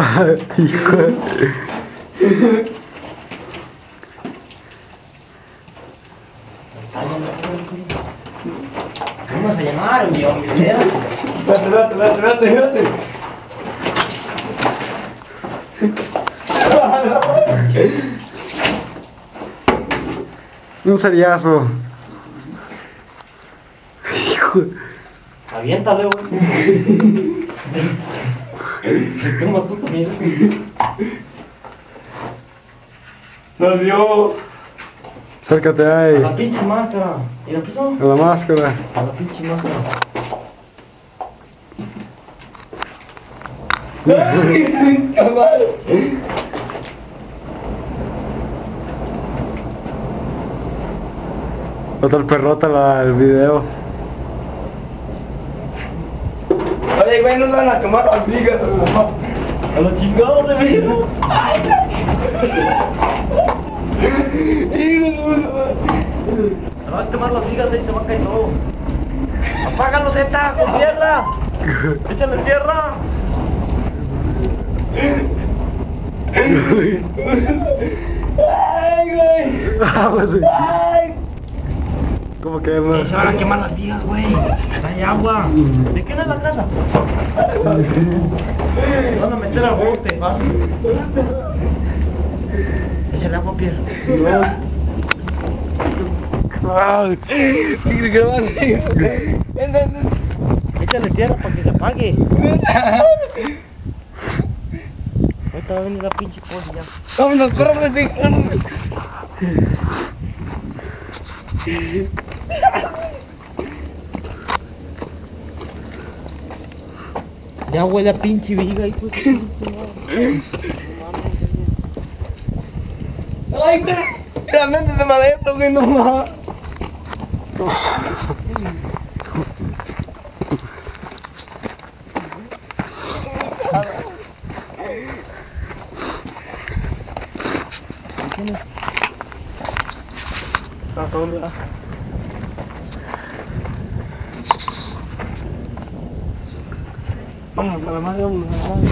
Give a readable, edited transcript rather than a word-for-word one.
Hijo. Vamos a llamar, yo. Espérate. Un seriazo. Hijo. Aviéntale, güey. ¿Te tomas tú también? Nos dio. Acércate A ahí. la pinche máscara. ¿Y la pisó? A la máscara. A la pinche máscara. Otra perrota el video. Oye, güey, nos van a quemar las vigas. A los chingados de veros. Se van a quemar las vigas ahí, se va a caer todo. Apágalo, Zeta, con tierra. Échale tierra. Ay, güey. Ay. ¿Cómo quema? Se van a quemar las vigas, güey. Hay agua. ¿De qué no es la casa? Se van a meter al bote, fácil. Échale agua, Pierre. Ay. Sigue grabando. Échale tierra para que se apague. Ahorita va a venir la pinche cosa ya. Vámonos, córrete. Ya huele a pinche viga, hijo de pinche madre. Ay, güey. Realmente se me adentro, güey, no más. ¿Hasta dónde va? Vámonos a la madre, vámonos a la madre.